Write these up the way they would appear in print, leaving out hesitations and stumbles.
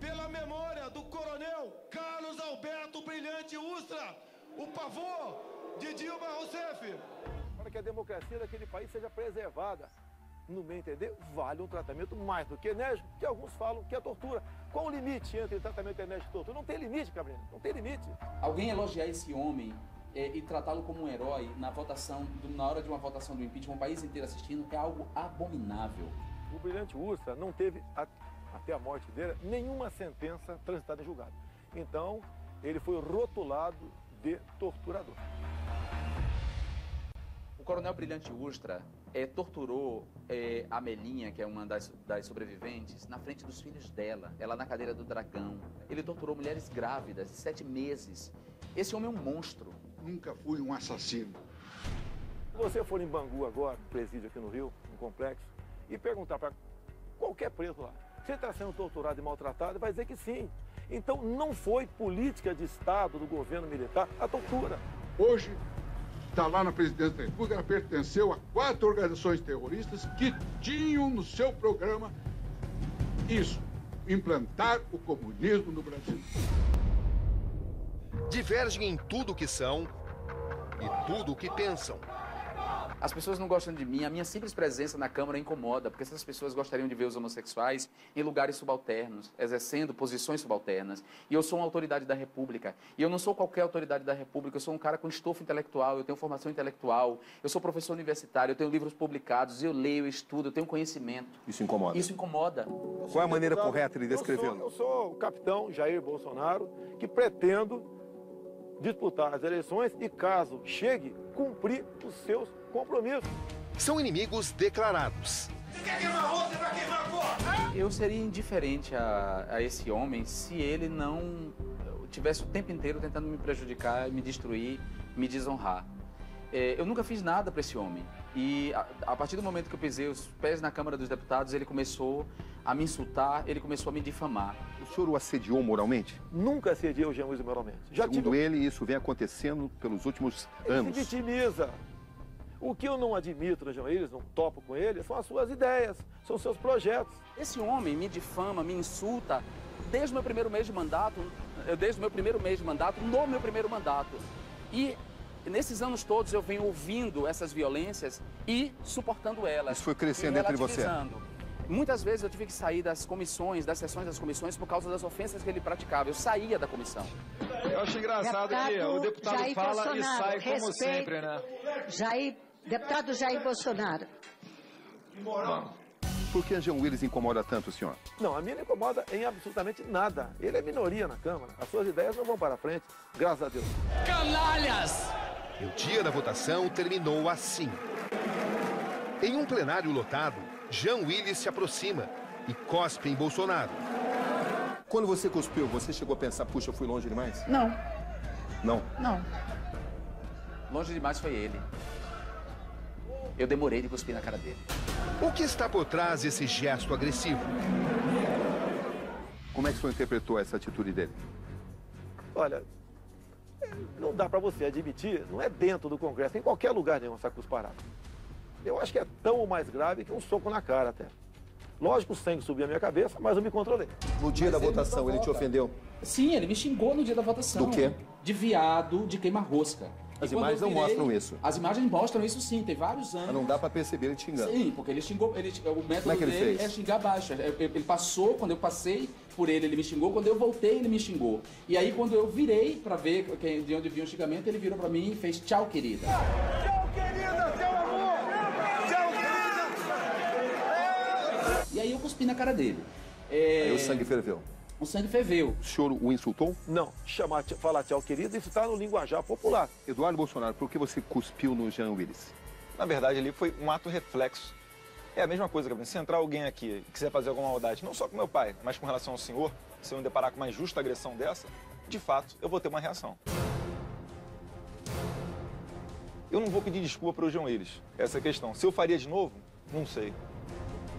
pela memória do coronel Carlos Alberto Brilhante Ustra, o pavor de Dilma Rousseff. Para que a democracia daquele país seja preservada, no meu entender, vale um tratamento mais do que enérgico, que alguns falam que é tortura. Qual o limite entre tratamento enérgico e tortura? Não tem limite, Gabriel, não tem limite. Alguém elogiar esse homem e tratá-lo como um herói na votação, na hora de uma votação do impeachment, um país inteiro assistindo, é algo abominável. O Brilhante Ustra não teve, até a morte dele, nenhuma sentença transitada em julgado. Então, ele foi rotulado de torturador. O coronel Brilhante Ustra torturou a Melinha, que é uma das sobreviventes, na frente dos filhos dela, ela na cadeira do dragão. Ele torturou mulheres grávidas de 7 meses. Esse homem é um monstro. Nunca fui um assassino. Se você for em Bangu agora, presídio aqui no Rio, um complexo, e perguntar para qualquer preso lá, você está sendo torturado e maltratado, vai dizer que sim. Então não foi política de Estado do governo militar a tortura. Hoje, está lá na presidência da República, ela pertenceu a 4 organizações terroristas que tinham no seu programa isso, implantar o comunismo no Brasil. Divergem em tudo o que são e tudo o que pensam. As pessoas não gostam de mim, a minha simples presença na Câmara incomoda, porque essas pessoas gostariam de ver os homossexuais em lugares subalternos, exercendo posições subalternas. E eu sou uma autoridade da República. E eu não sou qualquer autoridade da República, eu sou um cara com estofo intelectual, eu tenho formação intelectual, eu sou professor universitário, eu tenho livros publicados, eu leio, eu estudo, eu tenho conhecimento. Isso incomoda? Isso incomoda. Qual é a maneira correta de descrevê-lo? Eu sou o capitão Jair Bolsonaro, que pretendo disputar as eleições e, caso chegue, cumprir os seus compromissos. São inimigos declarados. Você quer queimar a rua, você vai queimar a cor! Eu seria indiferente a esse homem se ele não tivesse o tempo inteiro tentando me prejudicar, me destruir, me desonrar. Eu nunca fiz nada para esse homem. E a partir do momento que eu pisei os pés na Câmara dos Deputados, ele começou a me insultar, ele começou a me difamar. O senhor o assediou moralmente? Nunca assediei o Jean Willis moralmente. Segundo ele, isso vem acontecendo pelos últimos anos. Ele se vitimiza. O que eu não admito no Jean Willis, não topo com ele, são as suas ideias, são os seus projetos. Esse homem me difama, me insulta desde o meu primeiro mês de mandato, no meu primeiro mandato. E nesses anos todos eu venho ouvindo essas violências e suportando elas. Isso foi crescendo entre você? Muitas vezes eu tive que sair das comissões, das sessões das comissões, por causa das ofensas que ele praticava. Eu saía da comissão. Eu acho engraçado que o deputado Jair fala Bolsonaro, e sai como respeito, sempre, né? Deputado Jair Bolsonaro. Por que Jean Willis incomoda tanto o senhor? Não, a mim não incomoda em absolutamente nada. Ele é minoria na Câmara. As suas ideias não vão para frente, graças a Deus. Canalhas! O dia da votação terminou assim. Em um plenário lotado, Jean Willis se aproxima e cospe em Bolsonaro. Quando você cuspiu, você chegou a pensar, puxa, eu fui longe demais? Não. Não? Não. Longe demais foi ele. Eu demorei de cuspir na cara dele. O que está por trás desse gesto agressivo? Como é que o senhor interpretou essa atitude dele? Olha, não dá para você admitir, não é dentro do Congresso, em qualquer lugar nenhum essa cusparada. Eu acho que é tão ou mais grave que um soco na cara até. Lógico, o sangue subiu à minha cabeça, mas eu me controlei. No dia da votação, ele te ofendeu? Sim, ele me xingou no dia da votação. Do quê? De viado, de queima-rosca. As imagens não mostram isso. As imagens mostram isso sim, tem vários anos. Mas não dá pra perceber ele te xingando. Sim, porque ele xingou, o método Como é que ele dele fez? é xingar baixo. Ele passou, quando eu passei por ele me xingou, quando eu voltei, ele me xingou. E aí, quando eu virei pra ver de onde vinha o xingamento, ele virou pra mim e fez tchau, querida. Tchau, querida, teu amor! Tchau, querida! E aí eu cuspi na cara dele. Aí o sangue ferveu. O sangue ferveu. O senhor o insultou? Não, falar tchau, querido, isso está no linguajar popular. Eduardo Bolsonaro, por que você cuspiu no Jean Willis? Na verdade, ali foi um ato reflexo. É a mesma coisa, Gabriel. Se entrar alguém aqui e quiser fazer alguma maldade, não só com meu pai, mas com relação ao senhor, se eu me deparar com uma injusta agressão dessa, de fato, eu vou ter uma reação. Eu não vou pedir desculpa para o Jean Willis. Essa é a questão. Se eu faria de novo, não sei.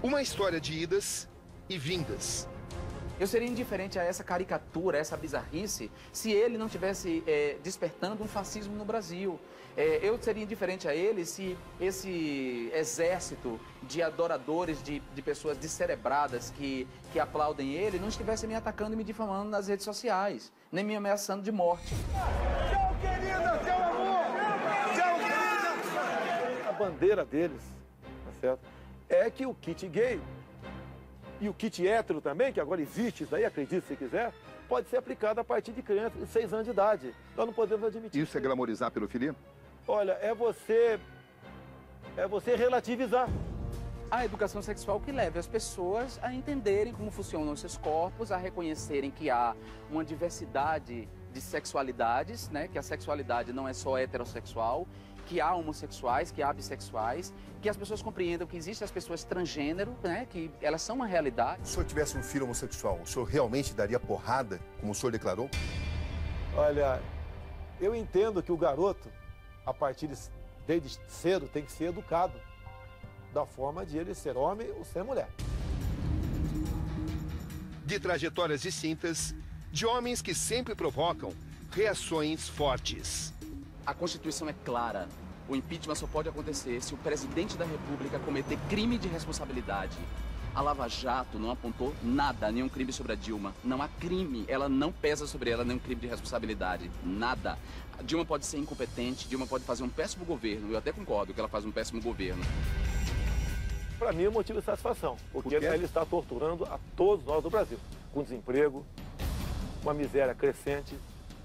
Uma história de idas e vindas. Eu seria indiferente a essa caricatura, a essa bizarrice, se ele não estivesse despertando um fascismo no Brasil. Eu seria indiferente a ele se esse exército de adoradores, de pessoas descerebradas que aplaudem ele, não estivesse me atacando e me difamando nas redes sociais, nem me ameaçando de morte. Tchau, querida! Tchau, amor! Tchau, querida! A bandeira deles, tá certo? É que o kit gay e o kit hétero também, que agora existe isso aí, acredite se quiser, pode ser aplicado a partir de crianças de 6 anos de idade. Nós não podemos admitir. Isso é glamorizar a pedofilia? Olha, é você relativizar. A educação sexual que leve as pessoas a entenderem como funcionam os seus corpos, a reconhecerem que há uma diversidade de sexualidades, né? Que a sexualidade não é só heterossexual, que há homossexuais, que há bissexuais, que as pessoas compreendam que existem as pessoas transgênero, né? Que elas são uma realidade. Se o senhor tivesse um filho homossexual, o senhor realmente daria porrada, como o senhor declarou? Olha, eu entendo que o garoto, a partir desde cedo, tem que ser educado da forma de ele ser homem ou ser mulher. De trajetórias distintas, de homens que sempre provocam reações fortes. A Constituição é clara. O impeachment só pode acontecer se o presidente da República cometer crime de responsabilidade. A Lava Jato não apontou nada, nenhum crime sobre a Dilma. Não há crime, ela não pesa sobre ela nenhum crime de responsabilidade. Nada. A Dilma pode ser incompetente, Dilma pode fazer um péssimo governo. Eu até concordo que ela faz um péssimo governo. Para mim é um motivo de satisfação, porque ele está torturando a todos nós do Brasil, com desemprego, com a miséria crescente,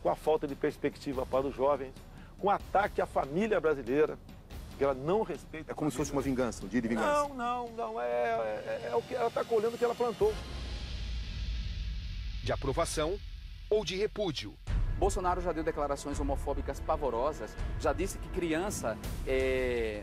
com a falta de perspectiva para os jovens, com ataque à família brasileira, que ela não respeita. É como se fosse uma vingança, um dia de vingança. Não, é o que ela está colhendo o que ela plantou. De aprovação ou de repúdio. Bolsonaro já deu declarações homofóbicas pavorosas, já disse que criança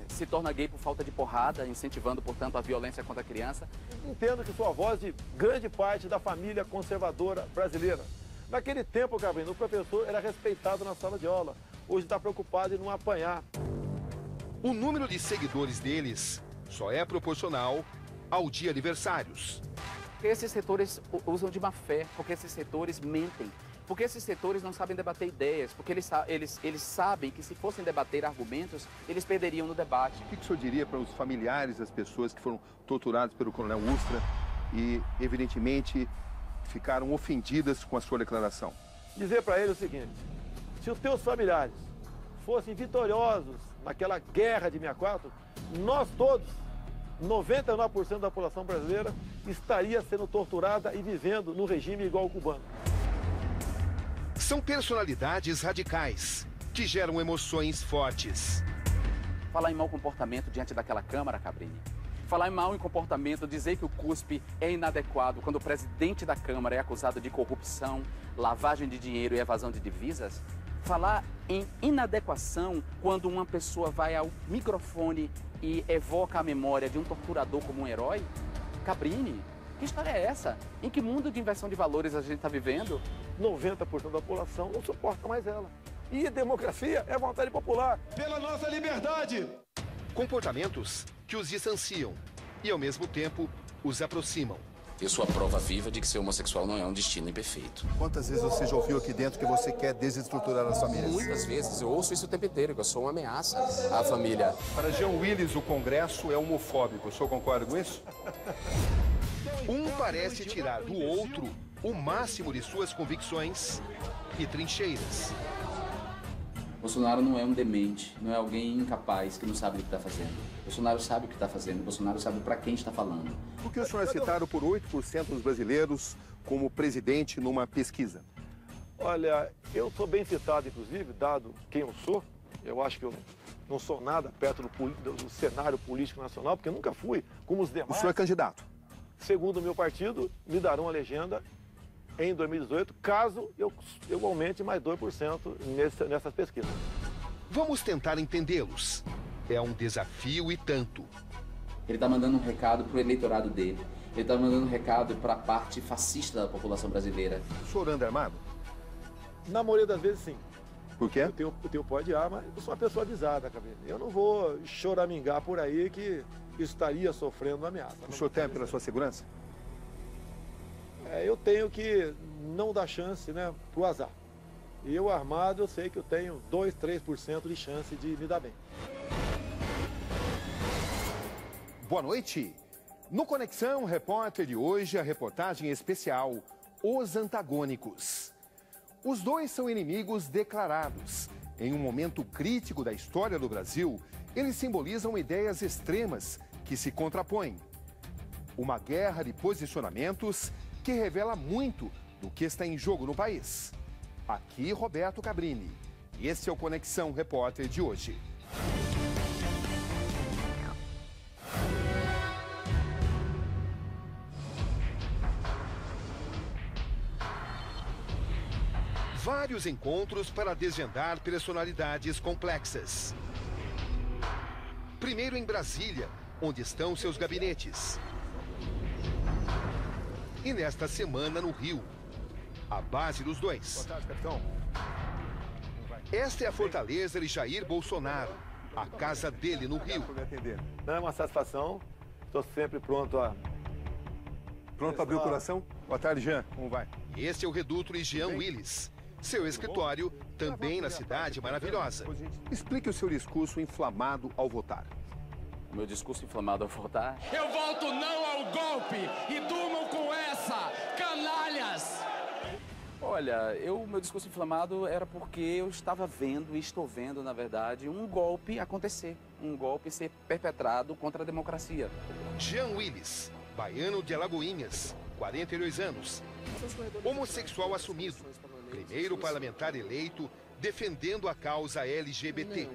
se torna gay por falta de porrada, incentivando, portanto, a violência contra a criança. Entendo que sou a voz de grande parte da família conservadora brasileira. Naquele tempo, Gabriel, o professor era respeitado na sala de aula. Hoje está preocupado em não apanhar. O número de seguidores deles só é proporcional ao de aniversários. Porque esses setores usam de má fé, porque esses setores mentem. Porque esses setores não sabem debater ideias, porque eles sabem que se fossem debater argumentos, eles perderiam no debate. O que o senhor diria para os familiares das pessoas que foram torturadas pelo coronel Ustra e, evidentemente, ficaram ofendidas com a sua declaração? Dizer para eles o seguinte: se os teus familiares fossem vitoriosos naquela guerra de 64, nós todos, 99% da população brasileira, estaria sendo torturada e vivendo no regime igual ao cubano. São personalidades radicais que geram emoções fortes. Falar em mau comportamento diante daquela Câmara, Cabrini. Falar em mau comportamento, dizer que o CUSP é inadequado quando o presidente da Câmara é acusado de corrupção, lavagem de dinheiro e evasão de divisas. Falar em inadequação quando uma pessoa vai ao microfone e evoca a memória de um torturador como um herói. Cabrini, que história é essa? Em que mundo de inversão de valores a gente está vivendo? 90% da população não suporta mais ela. E democracia é vontade popular. Pela nossa liberdade. Comportamentos que os distanciam e, ao mesmo tempo, os aproximam. Eu sou a prova viva de que ser homossexual não é um destino imperfeito. Quantas vezes você já ouviu aqui dentro que você quer desestruturar as famílias? Muitas vezes. Eu ouço isso o tempo inteiro, que eu sou uma ameaça à família. Para Jean Willis, o Congresso é homofóbico. O senhor concorda com isso? Um parece tirar do outro o máximo de suas convicções e trincheiras. Bolsonaro não é um demente, não é alguém incapaz que não sabe o que está fazendo. Bolsonaro sabe o que está fazendo, Bolsonaro sabe para quem está falando. Por que o senhor é citado por 8% dos brasileiros como presidente numa pesquisa? Olha, eu sou bem citado, inclusive, dado quem eu sou. Eu acho que eu não sou nada perto do cenário político nacional, porque eu nunca fui como os demais. O senhor é candidato? Segundo o meu partido, me darão a legenda em 2018, caso eu aumente mais 2% nessas pesquisas. Vamos tentar entendê-los. É um desafio e tanto. Ele está mandando um recado para o eleitorado dele. Ele está mandando um recado para a parte fascista da população brasileira. O senhor anda armado? Na maioria das vezes, sim. Por quê? Eu tenho porte de arma, eu sou uma pessoa avisada, Cabrini. Eu não vou choramingar por aí que estaria sofrendo ameaça. O senhor teme pela sua segurança? eu tenho que não dar chance, né, pro azar. E eu armado, eu sei que eu tenho 2, 3% de chance de me dar bem. Boa noite. No Conexão Repórter de hoje, a reportagem especial Os Antagônicos. Os dois são inimigos declarados. Em um momento crítico da história do Brasil, eles simbolizam ideias extremas que se contrapõem. Uma guerra de posicionamentos que revela muito do que está em jogo no país. Aqui, Roberto Cabrini. Esse é o Conexão Repórter de hoje. Vários encontros para desvendar personalidades complexas. Primeiro em Brasília, onde estão seus gabinetes. E nesta semana no Rio, a base dos dois. Boa tarde, capitão. Esta é a fortaleza de Jair Bolsonaro, a casa dele no Rio. Não é uma satisfação, estou sempre pronto a... Pronto para abrir o coração? Boa tarde, Jean. Como vai? Este é o reduto de Jean Willis. Seu escritório também na cidade maravilhosa. Explique o seu discurso inflamado ao votar. O meu discurso inflamado ao votar? Eu volto não ao golpe e durmam com essa, canalhas! Olha, meu discurso inflamado era porque eu estava vendo e estou vendo, na verdade, um golpe acontecer. Um golpe ser perpetrado contra a democracia. Jean Willis, baiano de Alagoinhas, 42 anos. Homossexual assumido. Primeiro parlamentar eleito defendendo a causa LGBT.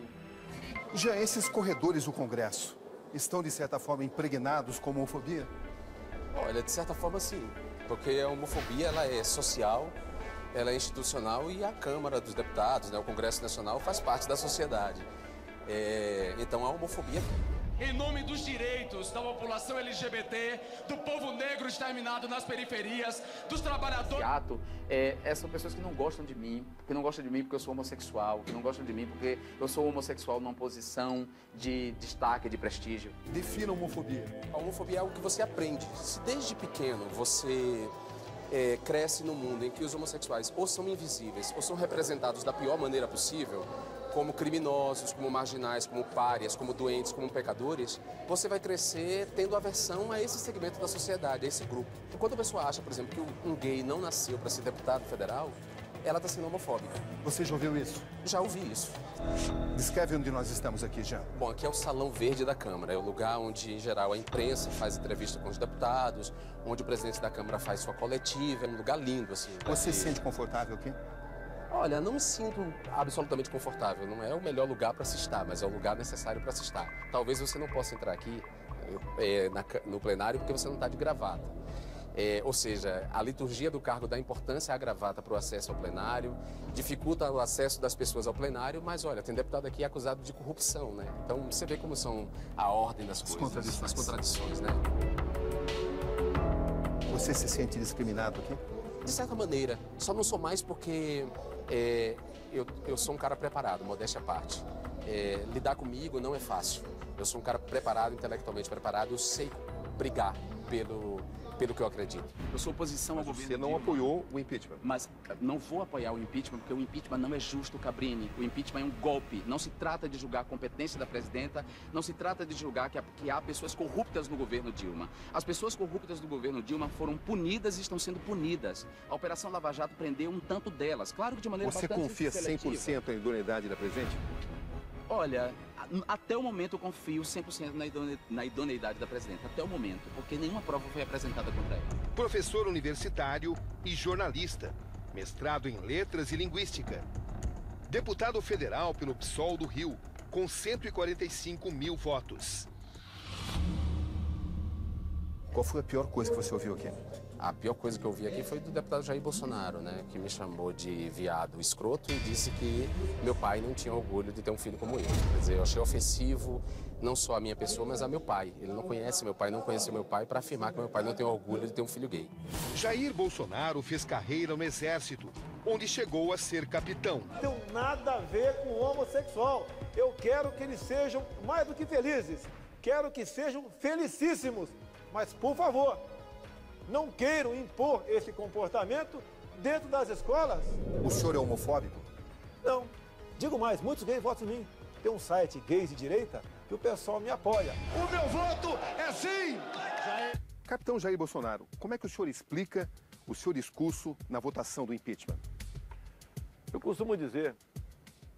Já esses corredores do Congresso estão, de certa forma, impregnados com homofobia? Olha, de certa forma, sim. Porque a homofobia, ela é social, ela é institucional e a Câmara dos Deputados, né, o Congresso Nacional, faz parte da sociedade. Então, a homofobia... Em nome dos direitos da população LGBT, do povo negro exterminado nas periferias, dos trabalhadores... São pessoas que não gostam de mim, que não gostam de mim porque eu sou homossexual, que não gostam de mim porque eu sou homossexual numa posição de destaque, de prestígio. Defina a homofobia. A homofobia é algo que você aprende. Se desde pequeno você cresce num mundo em que os homossexuais ou são invisíveis ou são representados da pior maneira possível, como criminosos, como marginais, como párias, como doentes, como pecadores, você vai crescer tendo aversão a esse segmento da sociedade, a esse grupo. E quando a pessoa acha, por exemplo, que um gay não nasceu para ser deputado federal, ela está sendo homofóbica. Você já ouviu isso? Já ouvi isso. Descreve onde nós estamos aqui, Jean. Bom, aqui é o Salão Verde da Câmara. É o lugar onde, em geral, a imprensa faz entrevista com os deputados, onde o presidente da Câmara faz sua coletiva. É um lugar lindo, assim. Você se sente confortável aqui? Olha, não me sinto absolutamente confortável. Não é o melhor lugar para se estar, mas é o lugar necessário para se estar. Talvez você não possa entrar aqui no plenário porque você não está de gravata. Ou seja, a liturgia do cargo dá importância à gravata para o acesso ao plenário, dificulta o acesso das pessoas ao plenário, mas olha, tem deputado aqui acusado de corrupção, né? Então você vê como são a ordem das coisas, as contradições, né? Você se sente discriminado aqui? De certa maneira, só não sou mais porque eu sou um cara preparado, modéstia à parte. Lidar comigo não é fácil. Eu sou um cara preparado, intelectualmente preparado, eu sei brigar pelo que eu acredito. Eu sou oposição ao governo. Você não apoiou o impeachment? Mas não vou apoiar o impeachment porque o impeachment não é justo, Cabrini. O impeachment é um golpe. Não se trata de julgar a competência da presidenta, não se trata de julgar que há pessoas corruptas no governo Dilma. As pessoas corruptas do governo Dilma foram punidas e estão sendo punidas. A Operação Lava Jato prendeu um tanto delas. Claro que de maneira Você bastante confia seletiva. 100% na idoneidade da presidente? Olha, até o momento eu confio 100% na idoneidade da presidenta. Até o momento, porque nenhuma prova foi apresentada contra ela. Professor universitário e jornalista. Mestrado em Letras e Linguística. Deputado federal pelo PSOL do Rio, com 145 mil votos. Qual foi a pior coisa que você ouviu aqui? A pior coisa que eu vi aqui foi do deputado Jair Bolsonaro, né? Que me chamou de viado escroto e disse que meu pai não tinha orgulho de ter um filho como eu. Quer dizer, eu achei ofensivo não só a minha pessoa, mas a meu pai. Ele não conhece meu pai, não conheceu meu pai para afirmar que meu pai não tem orgulho de ter um filho gay. Jair Bolsonaro fez carreira no Exército, onde chegou a ser capitão. Não tem nada a ver com o homossexual. Eu quero que eles sejam mais do que felizes. Quero que sejam felicíssimos. Mas, por favor, não queiram impor esse comportamento dentro das escolas. O senhor é homofóbico? Não. Digo mais, muitos gays votam em mim. Tem um site gays de direita que o pessoal me apoia. O meu voto é sim! Capitão Jair Bolsonaro, como é que o senhor explica o seu discurso na votação do impeachment? Eu costumo dizer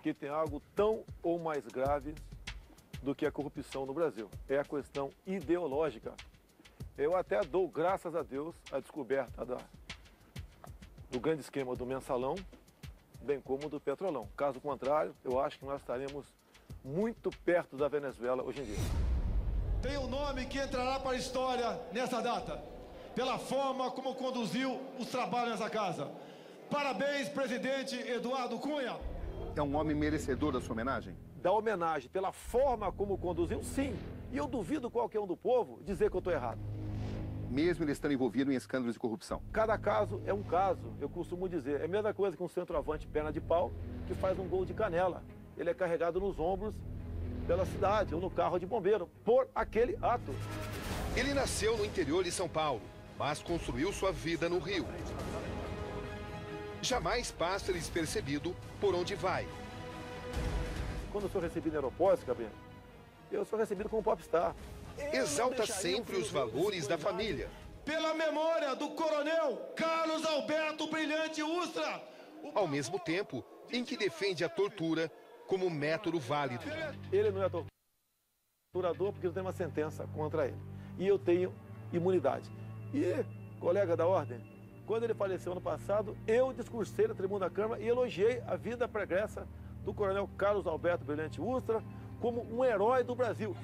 que tem algo tão ou mais grave do que a corrupção no Brasil. É a questão ideológica. Eu até dou graças a Deus a descoberta do grande esquema do mensalão, bem como do petrolão. Caso contrário, eu acho que nós estaremos muito perto da Venezuela hoje em dia. Tem um nome que entrará para a história nessa data, pela forma como conduziu os trabalhos nessa casa. Parabéns, presidente Eduardo Cunha. É um homem merecedor da sua homenagem? Da homenagem, pela forma como conduziu, sim. E eu duvido qualquer um do povo dizer que eu estou errado. Mesmo ele estando envolvido em escândalos de corrupção? Cada caso é um caso, eu costumo dizer. É a mesma coisa que um centroavante perna de pau que faz um gol de canela. Ele é carregado nos ombros pela cidade ou no carro de bombeiro por aquele ato. Ele nasceu no interior de São Paulo, mas construiu sua vida no Rio. Jamais passa despercebido por onde vai. Quando eu sou recebido no aeroporto, Gabriel, eu sou recebido como popstar. Exalta sempre os valores da família. Pela memória do coronel Carlos Alberto Brilhante Ustra. Ao mesmo tempo em que defende a tortura como método válido. Ele não é torturador porque eu tenho uma sentença contra ele. E eu tenho imunidade. E, colega da ordem, quando ele faleceu ano passado, eu discursei na tribuna da Câmara e elogiei a vida pregressa do coronel Carlos Alberto Brilhante Ustra como um herói do Brasil.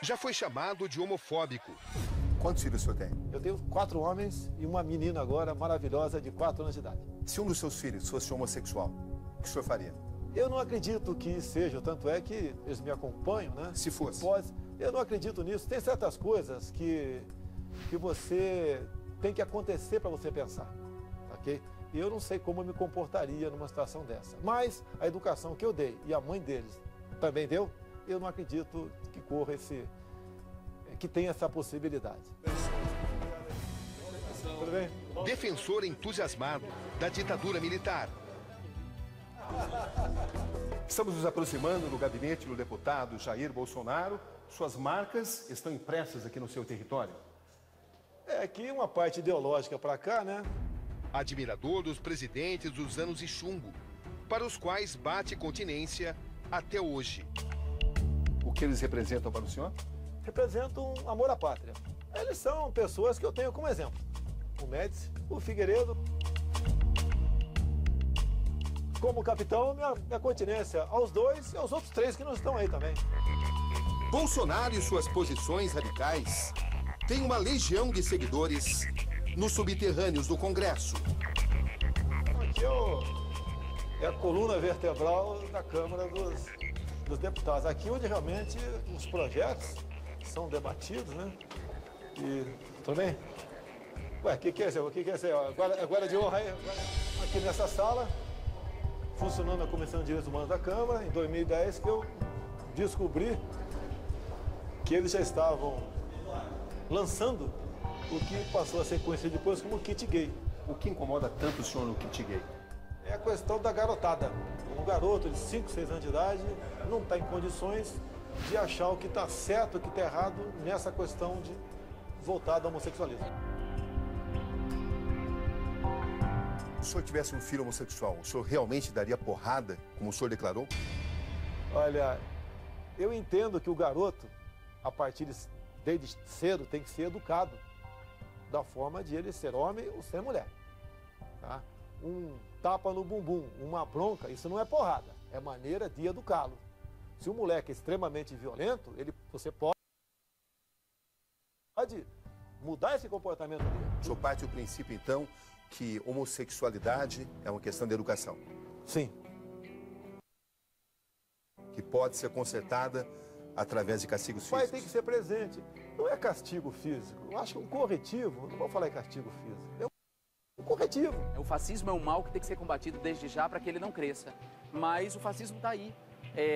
Já foi chamado de homofóbico. Quantos filhos o senhor tem? Eu tenho 4 homens e uma menina agora maravilhosa de 4 anos de idade. Se um dos seus filhos fosse homossexual, o que o senhor faria? Eu não acredito que seja, tanto é que eles me acompanham, né? Se fosse. Eu não acredito nisso. Tem certas coisas que você tem que acontecer para você pensar, ok? E eu não sei como eu me comportaria numa situação dessa. Mas a educação que eu dei e a mãe deles também deu, eu não acredito que corra que tenha essa possibilidade. Tudo bem? Defensor entusiasmado da ditadura militar. Estamos nos aproximando do gabinete do deputado Jair Bolsonaro. Suas marcas estão impressas aqui no seu território. É aqui uma parte ideológica para cá, né? Admirador dos presidentes dos anos de chumbo, para os quais bate continência até hoje. O que eles representam para o senhor? Representam um amor à pátria. Eles são pessoas que eu tenho como exemplo. O Médici, o Figueiredo. Como capitão, minha continência aos 2 e aos outros 3 que não estão aí também. Bolsonaro e suas posições radicais têm uma legião de seguidores nos subterrâneos do Congresso. Aqui é a coluna vertebral da Câmara dos Deputados. Aqui onde realmente os projetos são debatidos, né? E, tudo bem? Ué, o que é isso? O que é isso aí? Agora de honra aí, aqui nessa sala, funcionando a Comissão de Direitos Humanos da Câmara, em 2010, que eu descobri que eles já estavam lançando o que passou a ser conhecido depois como kit gay. O que incomoda tanto o senhor no kit gay? É a questão da garotada. Um garoto de 5, 6 anos de idade não está em condições de achar o que está certo, o que está errado nessa questão de voltada ao homossexualismo. Se o senhor tivesse um filho homossexual, o senhor realmente daria porrada, como o senhor declarou? Olha, eu entendo que o garoto, a partir desde cedo, tem que ser educado da forma de ele ser homem ou ser mulher. Tá? Um tapa no bumbum, uma bronca, isso não é porrada, é maneira de educá-lo. Se o moleque é extremamente violento, você pode mudar esse comportamento dele. O senhor parte do princípio, então, que homossexualidade é uma questão de educação? Sim. Que pode ser consertada através de castigos físicos? Vai ter que ser presente. Não é castigo físico. Eu acho que um corretivo, não vou falar em castigo físico, é um corretivo. O fascismo é um mal que tem que ser combatido desde já para que ele não cresça. Mas o fascismo está aí.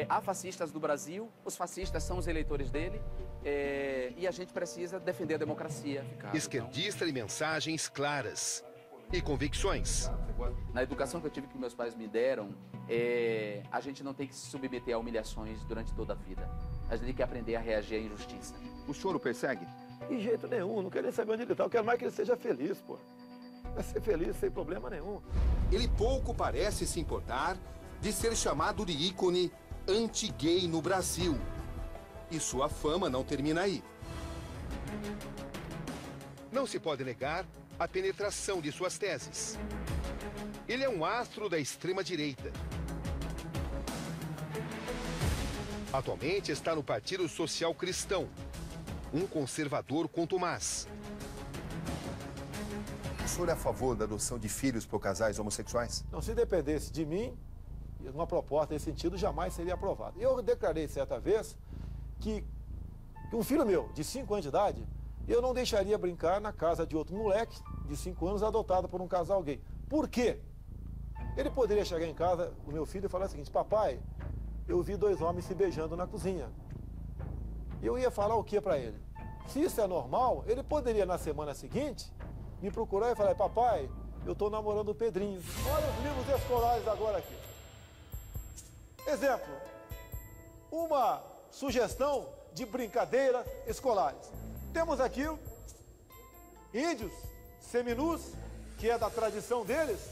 Há fascistas no Brasil, os fascistas são os eleitores dele E a gente precisa defender a democracia. Esquerdista de mensagens claras e convicções. Na educação que eu tive, que meus pais me deram, a gente não tem que se submeter a humilhações durante toda a vida. A gente tem que aprender a reagir à injustiça. O senhor o persegue? De jeito nenhum, não quero nem saber onde ele está. Eu quero mais que ele seja feliz, pô. Vai ser feliz sem problema nenhum. Ele pouco parece se importar de ser chamado de ícone anti-gay no Brasil. E sua fama não termina aí. Não se pode negar a penetração de suas teses. Ele é um astro da extrema-direita. Atualmente está no Partido Social Cristão, um conservador contumaz. O senhor é a favor da adoção de filhos por casais homossexuais? Não, se dependesse de mim, uma proposta nesse sentido jamais seria aprovada. Eu declarei certa vez que um filho meu, de 5 anos de idade, eu não deixaria brincar na casa de outro moleque de 5 anos adotado por um casal gay. Por quê? Ele poderia chegar em casa, o meu filho, e falar o seguinte: papai, eu vi 2 homens se beijando na cozinha. Eu ia falar o que para ele? Se isso é normal, ele poderia na semana seguinte me procurar e falar: papai, eu estou namorando o Pedrinho. Olha os livros escolares agora aqui. Exemplo, uma sugestão de brincadeiras escolares. Temos aqui índios seminus, que é da tradição deles,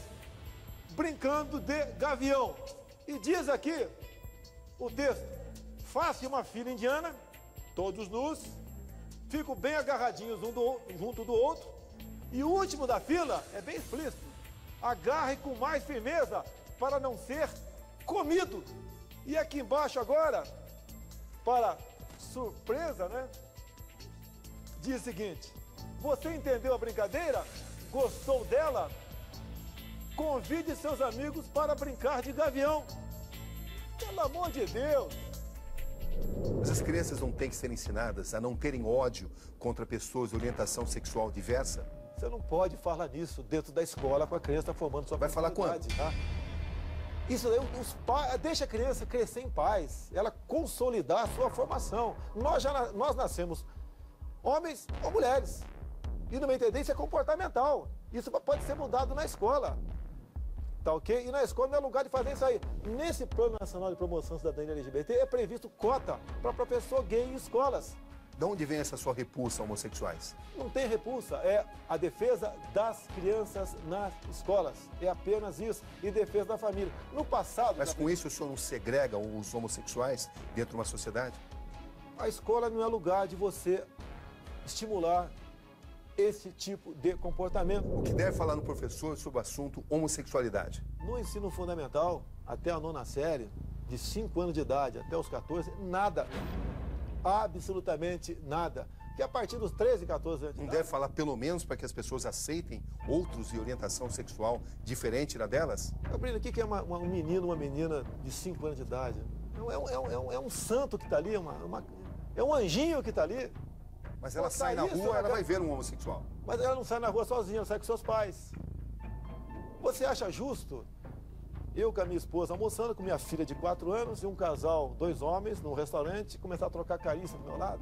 brincando de gavião. E diz aqui o texto: faça uma fila indiana, todos nus, ficam bem agarradinhos junto do outro, e o último da fila é bem explícito: agarre com mais firmeza para não ser comido. E aqui embaixo agora, para surpresa, né? Diz o seguinte: você entendeu a brincadeira? Gostou dela? Convide seus amigos para brincar de gavião. Pelo amor de Deus! Mas as crianças não têm que ser ensinadas a não terem ódio contra pessoas de orientação sexual diversa? Você não pode falar nisso dentro da escola com a criança formando sua personalidade. Vai falar quando? Tá? Isso daí, deixa a criança crescer em paz, ela consolidar a sua formação. Nós nascemos homens ou mulheres. E numa tendência é comportamental. Isso pode ser mudado na escola. Tá ok? E na escola não é lugar de fazer isso aí. Nesse Plano Nacional de Promoção da Cidadania LGBT é previsto cota para professor gay em escolas. De onde vem essa sua repulsa a homossexuais? Não tem repulsa, é a defesa das crianças nas escolas. É apenas isso, e defesa da família. No passado... Mas com isso o senhor não segrega os homossexuais dentro de uma sociedade? A escola não é lugar de você estimular esse tipo de comportamento. O que deve falar no professor sobre o assunto homossexualidade? No ensino fundamental, até a 9ª série, de 5 anos de idade até os 14, nada. Absolutamente nada. Que a partir dos 13, 14 anos de idade... Não deve falar pelo menos para que as pessoas aceitem outros de orientação sexual diferente da delas? Gabriel, o que é um menino, uma menina de 5 anos de idade? É um santo que está ali, é um anjinho que está ali. Mas ela sai na rua, ela vai ver um homossexual. Mas ela não sai na rua sozinha, ela sai com seus pais. Você acha justo eu com a minha esposa almoçando com minha filha de 4 anos e um casal, 2 homens, num restaurante, começar a trocar carícia do meu lado?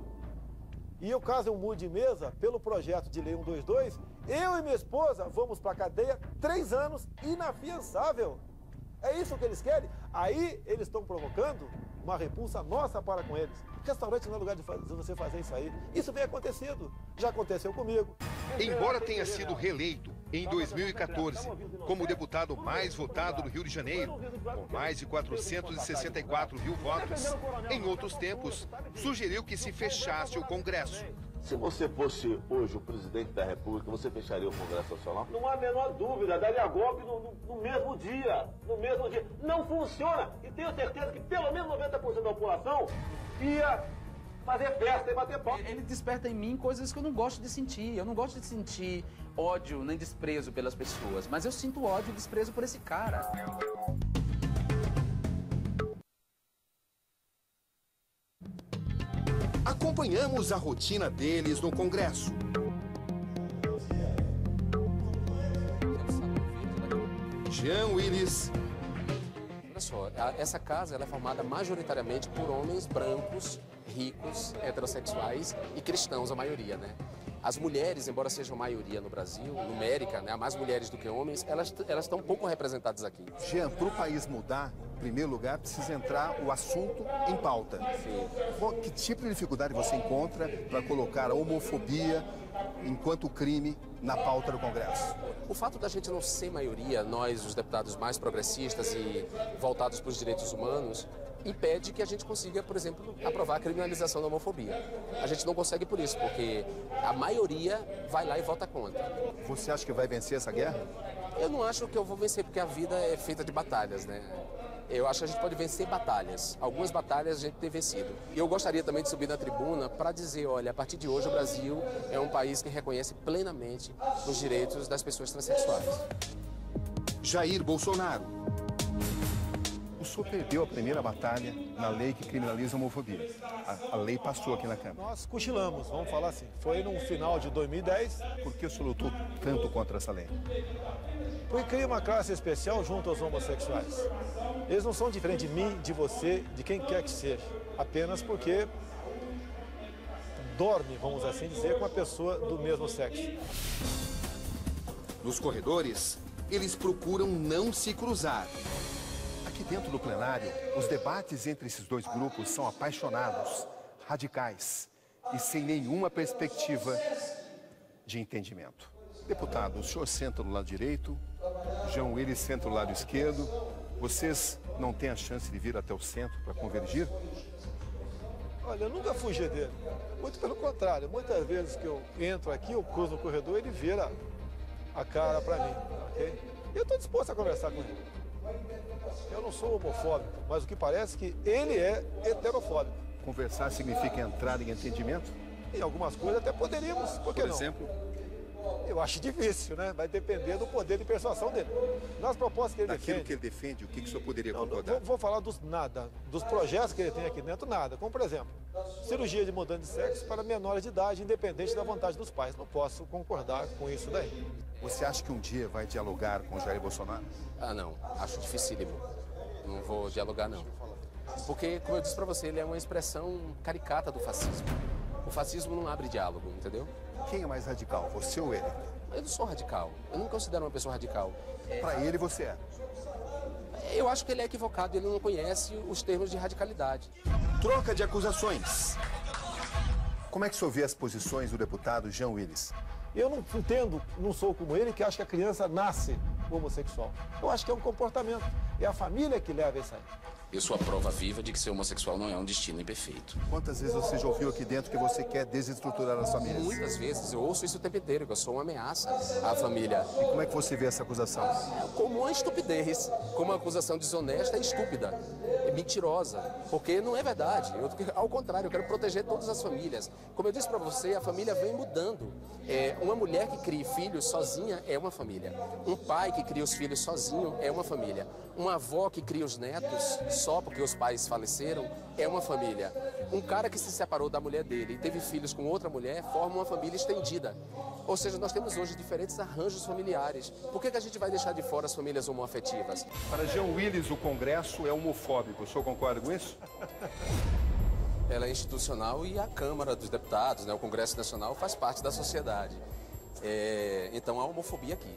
E eu, caso eu mude de mesa, pelo projeto de lei 122, eu e minha esposa vamos para a cadeia 3 anos inafiançável. É isso que eles querem? Aí eles estão provocando uma repulsa nossa para com eles. Restaurante não é lugar de você fazer isso aí. Isso vem acontecendo. Já aconteceu comigo. Embora tenha sido reeleito em 2014 como o deputado mais votado do Rio de Janeiro, com mais de 464 mil votos, em outros tempos, sugeriu que se fechasse o Congresso. Se você fosse hoje o presidente da República, você fecharia o Congresso Nacional? Não há a menor dúvida, daria golpe no mesmo dia. No mesmo dia. Não funciona. E tenho certeza que pelo menos 90% da população ia fazer festa e bater pau. Ele desperta em mim coisas que eu não gosto de sentir. Eu não gosto de sentir ódio nem desprezo pelas pessoas, mas eu sinto ódio e desprezo por esse cara. Acompanhamos a rotina deles no Congresso. Jean Willis. Olha só, essa casa ela é formada majoritariamente por homens brancos, ricos, heterossexuais e cristãos, a maioria, né? As mulheres, embora sejam maioria no Brasil, numérica, né, há mais mulheres do que homens, elas estão pouco representadas aqui. Jean, para o país mudar, em primeiro lugar, precisa entrar o assunto em pauta. Sim. Que tipo de dificuldade você encontra para colocar a homofobia enquanto crime na pauta do Congresso? O fato da gente não ser maioria, nós, os deputados mais progressistas e voltados para os direitos humanos, impede que a gente consiga, por exemplo, aprovar a criminalização da homofobia. A gente não consegue por isso, porque a maioria vai lá e vota contra. Você acha que vai vencer essa guerra? Eu não acho que eu vou vencer, porque a vida é feita de batalhas, né? Eu acho que a gente pode vencer batalhas. Algumas batalhas a gente tem vencido. E eu gostaria também de subir na tribuna para dizer, olha, a partir de hoje o Brasil é um país que reconhece plenamente os direitos das pessoas transexuais. Jair Bolsonaro. O senhor perdeu a primeira batalha na lei que criminaliza a homofobia. A lei passou aqui na Câmara. Nós cochilamos, vamos falar assim. Foi no final de 2010. Por que o senhor lutou tanto contra essa lei? Porque cria uma classe especial junto aos homossexuais. Eles não são diferentes de mim, de você, de quem quer que seja. Apenas porque dorme, vamos assim dizer, com a pessoa do mesmo sexo. Nos corredores, eles procuram não se cruzar. Aqui dentro do plenário, os debates entre esses dois grupos são apaixonados, radicais e sem nenhuma perspectiva de entendimento. Deputado, o senhor senta do lado direito, Jean Willis senta do lado esquerdo. Vocês não têm a chance de vir até o centro para convergir? Olha, eu nunca fugi dele. Muito pelo contrário. Muitas vezes que eu entro aqui, eu cruzo no corredor, ele vira a cara para mim, ok? E eu estou disposto a conversar com ele. Eu não sou homofóbico, mas o que parece é que ele é heterofóbico. Conversar significa entrar em entendimento? Em algumas coisas até poderíamos, por que não? Por exemplo? Eu acho difícil, né? Vai depender do poder de persuasão dele. Nas propostas que ele defende... Daquilo que ele defende, o que o senhor poderia concordar? Vou falar dos nada, dos projetos que ele tem aqui dentro, nada. Como, por exemplo, cirurgia de mudança de sexo para menores de idade, independente da vontade dos pais. Não posso concordar com isso daí. Você acha que um dia vai dialogar com o Jair Bolsonaro? Ah, não. Acho dificílimo. Não vou dialogar, não. Porque, como eu disse para você, ele é uma expressão caricata do fascismo. O fascismo não abre diálogo, entendeu? Quem é mais radical, você ou ele? Eu não sou radical. Eu não me considero uma pessoa radical. Para ele, você é? Eu acho que ele é equivocado. Ele não conhece os termos de radicalidade. Troca de acusações. Como é que o senhor vê as posições do deputado Jean Willis? Eu não entendo, não sou como ele, que acha que a criança nasce homossexual. Eu acho que é um comportamento. É a família que leva isso aí. Eu sou a prova viva de que ser homossexual não é um destino imperfeito. Quantas vezes você já ouviu aqui dentro que você quer desestruturar as famílias? Muitas vezes. Eu ouço isso o tempo inteiro, que eu sou uma ameaça à família. E como é que você vê essa acusação? Como uma estupidez, como uma acusação desonesta e estúpida, mentirosa, porque não é verdade. Ao contrário, eu quero proteger todas as famílias. Como eu disse para você, a família vem mudando. Uma mulher que cria filhos sozinha é uma família. Um pai que cria os filhos sozinho é uma família. Uma avó que cria os netos só porque os pais faleceram é uma família. Um cara que se separou da mulher dele e teve filhos com outra mulher forma uma família estendida. Ou seja, nós temos hoje diferentes arranjos familiares. Por que a gente vai deixar de fora as famílias homoafetivas? Para Jean Willis, o Congresso é homofóbico. O senhor concorda com isso? Ela é institucional e a Câmara dos Deputados, né, o Congresso Nacional, faz parte da sociedade. Então há homofobia aqui.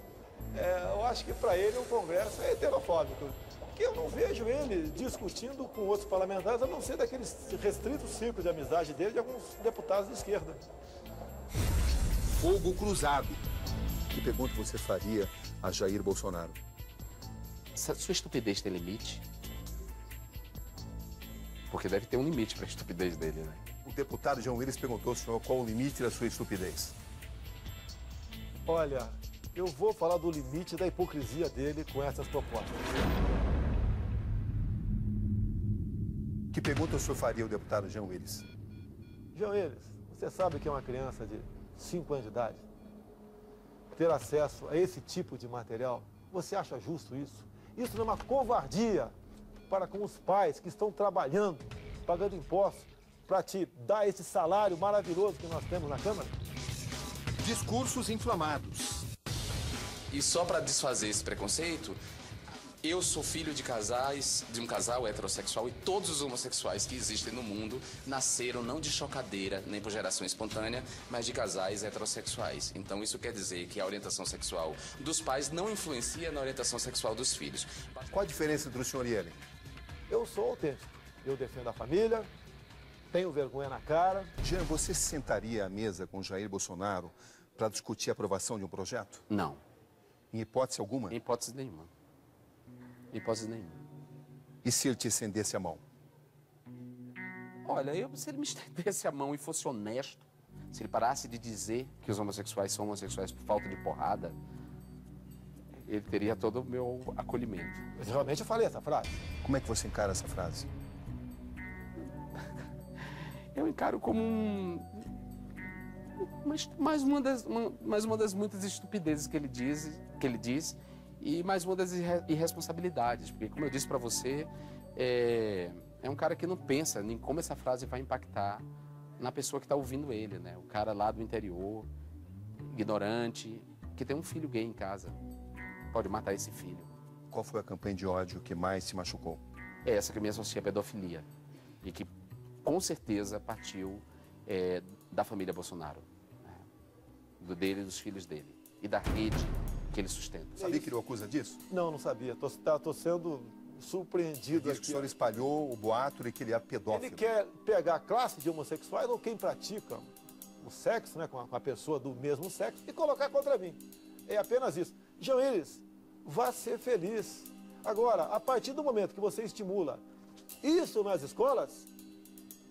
Eu acho que para ele o Congresso é heterofóbico. Porque eu não vejo ele discutindo com outros parlamentares, a não ser daqueles restritos círculos de amizade dele de alguns deputados de esquerda. Fogo cruzado. Que pergunta você faria a Jair Bolsonaro? Sua estupidez tem limite? Porque deve ter um limite para a estupidez dele, né? O deputado Jean Willis perguntou ao senhor qual o limite da sua estupidez. Olha, eu vou falar do limite da hipocrisia dele com essas propostas. Que pergunta o senhor faria ao deputado Jean Willis? Jean Willis, você sabe que é uma criança de 5 anos de idade ter acesso a esse tipo de material? Você acha justo isso? Isso não é uma covardia para com os pais que estão trabalhando, pagando impostos, para te dar esse salário maravilhoso que nós temos na Câmara? Discursos inflamados. E só para desfazer esse preconceito, Eu sou filho de um casal heterossexual, e todos os homossexuais que existem no mundo nasceram não de chocadeira, nem por geração espontânea, mas de casais heterossexuais. Então isso quer dizer que a orientação sexual dos pais não influencia na orientação sexual dos filhos. Qual a diferença entre o senhor e ele? Eu sou autêntico. Eu defendo a família, tenho vergonha na cara. Jean, você se sentaria à mesa com Jair Bolsonaro para discutir a aprovação de um projeto? Não. Em hipótese alguma? Em hipótese nenhuma. Em hipótese nenhuma. E se ele te estendesse a mão? Olha, se ele me estendesse a mão e fosse honesto, se ele parasse de dizer que os homossexuais são homossexuais por falta de porrada, ele teria todo o meu acolhimento. Mas realmente eu falei essa frase. Como é que você encara essa frase? Eu encaro como mais uma das muitas estupidezes que ele diz, e mais uma das irresponsabilidades, porque, como eu disse para você, é um cara que não pensa em como essa frase vai impactar na pessoa que está ouvindo ele, né? O cara lá do interior, ignorante, que tem um filho gay em casa, pode matar esse filho. Qual foi a campanha de ódio que mais te machucou? É essa que me associa à pedofilia, e que com certeza partiu da família Bolsonaro, né? Dele e dos filhos dele, e da rede que ele sustenta. Sabia que ele o acusa disso? Não, não sabia. Tô sendo surpreendido aqui. Que o senhor espalhou o boato de que ele é pedófilo. Ele quer pegar a classe de homossexuais ou quem pratica o sexo, né, com a pessoa do mesmo sexo, e colocar contra mim. É apenas isso. Jean Willis, vá ser feliz. Agora, a partir do momento que você estimula isso nas escolas,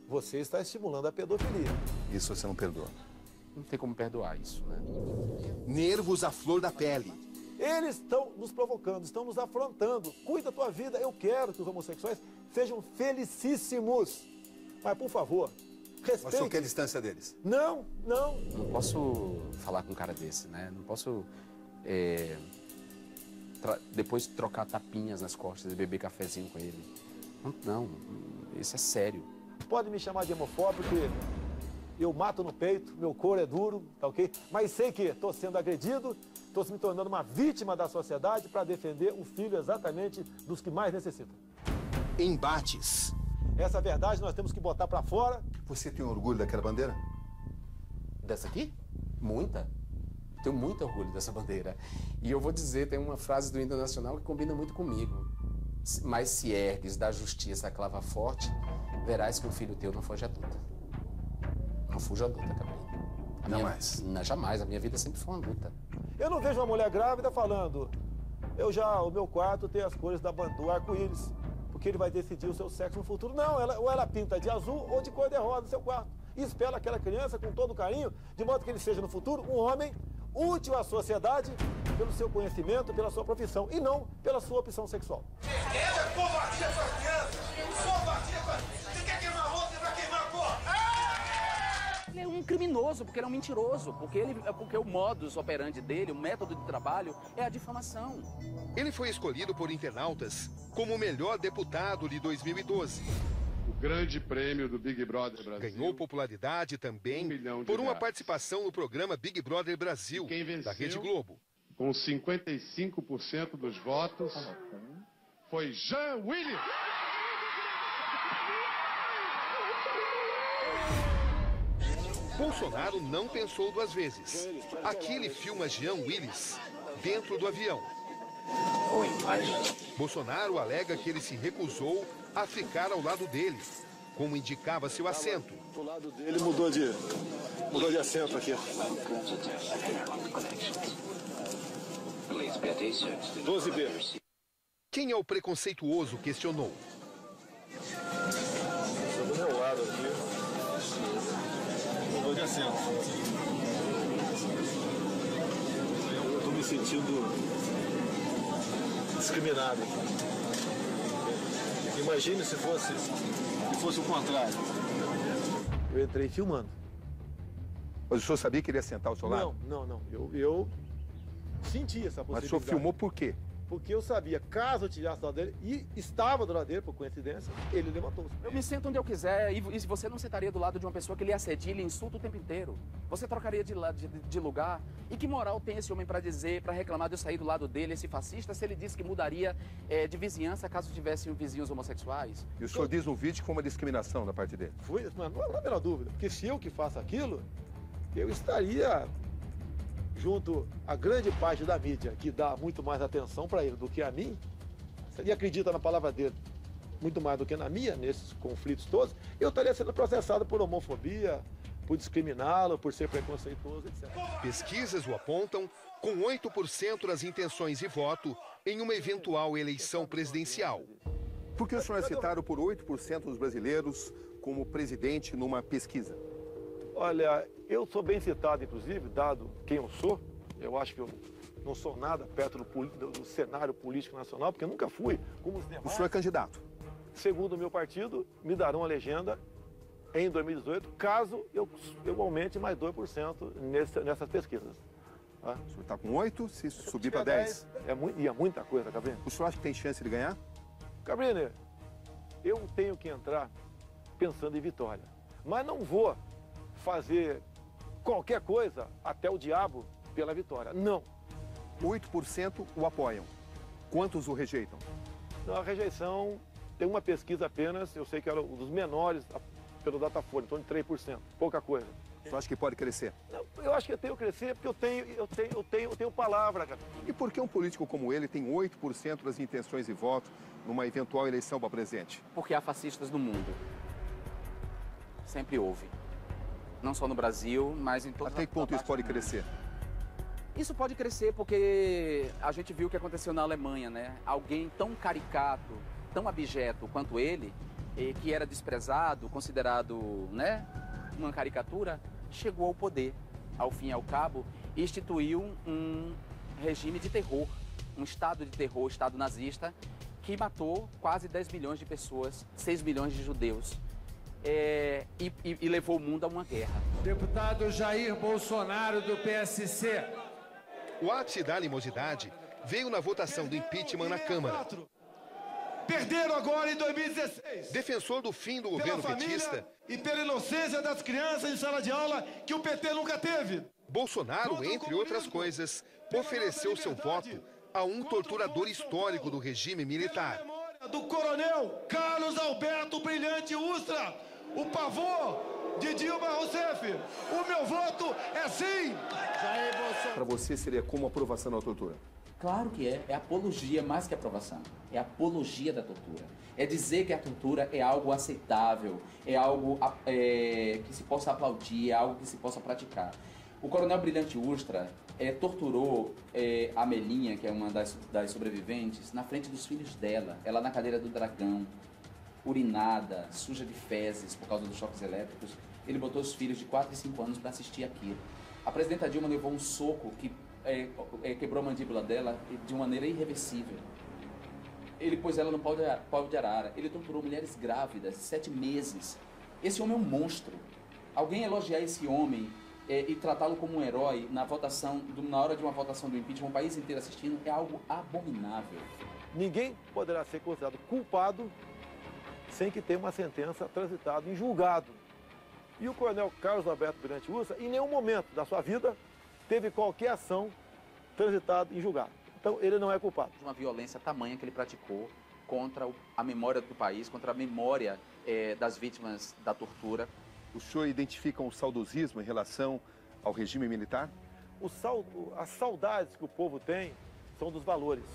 você está estimulando a pedofilia. Isso você não perdoa. Não tem como perdoar isso, né? Nervos à flor da pele. Eles estão nos provocando, estão nos afrontando. Cuida da tua vida. Eu quero que os homossexuais sejam felicíssimos. Mas, por favor, respeite. Mas o que é a distância deles? Não. Não posso falar com um cara desse, né? Não posso depois trocar tapinhas nas costas e beber cafezinho com ele. Não, isso é sério. Pode me chamar de homofóbico, porque eu mato no peito, meu couro é duro, tá ok? Mas sei que estou sendo agredido, estou me tornando uma vítima da sociedade para defender o filho exatamente dos que mais necessitam. Embates. Essa verdade nós temos que botar para fora. Você tem orgulho daquela bandeira? Dessa aqui? Muita. Tenho muito orgulho dessa bandeira. E eu vou dizer, tem uma frase do hino nacional que combina muito comigo. Mas se ergues da justiça a clava forte, verás que o filho teu não foge à luta. Não fuja à luta, Cabrino. Jamais. Jamais. A minha vida sempre foi uma luta. Eu não vejo uma mulher grávida falando, o meu quarto tem as cores do arco-íris, porque ele vai decidir o seu sexo no futuro. Não, ou ela pinta de azul ou de cor de rosa no seu quarto. E espela aquela criança com todo carinho, de modo que ele seja no futuro um homem útil à sociedade pelo seu conhecimento, pela sua profissão, e não pela sua opção sexual. Ela é covardia com as crianças! Covardia com as crianças! Você quer queimar a outra, vai queimar a porra! Ele é um criminoso, porque ele é um mentiroso, porque o modus operandi dele, o método de trabalho, é a difamação. Ele foi escolhido por internautas como o melhor deputado de 2012. O grande prêmio do Big Brother Brasil. Ganhou popularidade também por uma participação no programa Big Brother Brasil, da Rede Globo. Com 55% dos votos, foi Jean Willis. Bolsonaro não pensou duas vezes. Aqui ele filma Jean Willis dentro do avião. Bolsonaro alega que ele se recusou a ficar ao lado dele, como indicava seu assento. O lado dele mudou de assento aqui. 12B. Quem é o preconceituoso questionou. Do meu lado aqui, mudou de assento. Eu estou me sentindo discriminado. Imagine se fosse o contrário. Eu entrei filmando. Mas o senhor sabia que ele ia sentar ao seu lado? Não. Eu senti essa possibilidade. Mas o senhor filmou por quê? Porque eu sabia, caso eu tirasse do lado dele, e estava do lado dele, por coincidência, ele levantou-se. Eu me sento onde eu quiser e você não sentaria do lado de uma pessoa que lhe assedia e lhe insulta o tempo inteiro. Você trocaria de lugar. E que moral tem esse homem para dizer, para reclamar de eu sair do lado dele, esse fascista, se ele disse que mudaria de vizinhança caso tivessem vizinhos homossexuais? E o senhor diz no vídeo que foi uma discriminação da parte dele? Foi, mas não há a menor dúvida. Porque se eu que faço aquilo, eu estaria junto à grande parte da mídia, que dá muito mais atenção para ele do que a mim, se ele acredita na palavra dele muito mais do que na minha, nesses conflitos todos, eu estaria sendo processado por homofobia, por discriminá-lo, por ser preconceituoso, etc. Pesquisas o apontam com 8% das intenções de voto em uma eventual eleição presidencial. Por que o senhor é citado por 8% dos brasileiros como presidente numa pesquisa? Olha, eu sou bem citado, inclusive, dado quem eu sou. Eu acho que eu não sou nada perto do cenário político nacional, porque eu nunca fui como os demais. O senhor é candidato? Segundo o meu partido, me darão a legenda em 2018, caso eu aumente mais 2% nessas pesquisas. Tá? O senhor está com 8, se subir para 10? É muita coisa, Cabrini. O senhor acha que tem chance de ganhar? Cabrini, eu tenho que entrar pensando em vitória. Mas não vou fazer qualquer coisa até o diabo pela vitória. Não. 8% o apoiam. Quantos o rejeitam? Não, a rejeição tem uma pesquisa apenas, eu sei que era um dos menores pelo Datafolha, em torno de 3%, pouca coisa. O senhor acha que pode crescer? Não, eu acho que eu tenho que crescer porque eu tenho palavra, cara. E por que um político como ele tem 8% das intenções de voto numa eventual eleição para presidente? Porque há fascistas no mundo. Sempre houve. Não só no Brasil, mas em todas as partes. Até que ponto isso pode crescer? Isso pode crescer porque a gente viu o que aconteceu na Alemanha, né? Alguém tão caricato, tão abjeto quanto ele, que era desprezado, considerado, né, uma caricatura, chegou ao poder, ao fim e ao cabo, e instituiu um regime de terror, um estado de terror, estado nazista, que matou quase 10 milhões de pessoas, 6 milhões de judeus. E levou o mundo a uma guerra. Deputado Jair Bolsonaro, do PSC. O ápice da animosidade veio na votação do impeachment na Câmara. Perderam agora em 2016. Defensor do fim do governo petista. E pela inocência das crianças em sala de aula que o PT nunca teve. Bolsonaro, entre outras coisas, ofereceu seu voto a um torturador histórico do regime militar. Do coronel Carlos Alberto Brilhante Ustra, o pavor de Dilma Rousseff. O meu voto é sim. Para você seria como aprovação da tortura? Claro que é. É apologia mais que aprovação. É apologia da tortura. É dizer que a tortura é algo aceitável, é algo que se possa aplaudir, é algo que se possa praticar. O coronel Brilhante Ustra torturou a Melinha, que é uma das sobreviventes, na frente dos filhos dela. Ela na cadeira do dragão, urinada, suja de fezes por causa dos choques elétricos. Ele botou os filhos de 4 e 5 anos para assistir aquilo. A presidenta Dilma levou um soco que quebrou a mandíbula dela de uma maneira irreversível. Ele pôs ela no pau de arara. Ele torturou mulheres grávidas, 7 meses. Esse homem é um monstro. Alguém elogiar esse homem e tratá-lo como um herói na hora de uma votação do impeachment, o país inteiro assistindo, é algo abominável. Ninguém poderá ser considerado culpado sem que tenha uma sentença transitada em julgado. E o coronel Carlos Alberto Brilhante Ustra, em nenhum momento da sua vida, teve qualquer ação transitada em julgado. Então, ele não é culpado. Uma violência tamanha que ele praticou contra a memória do país, contra a memória das vítimas da tortura. O senhor identifica um saudosismo em relação ao regime militar? As saudades que o povo tem são dos valores.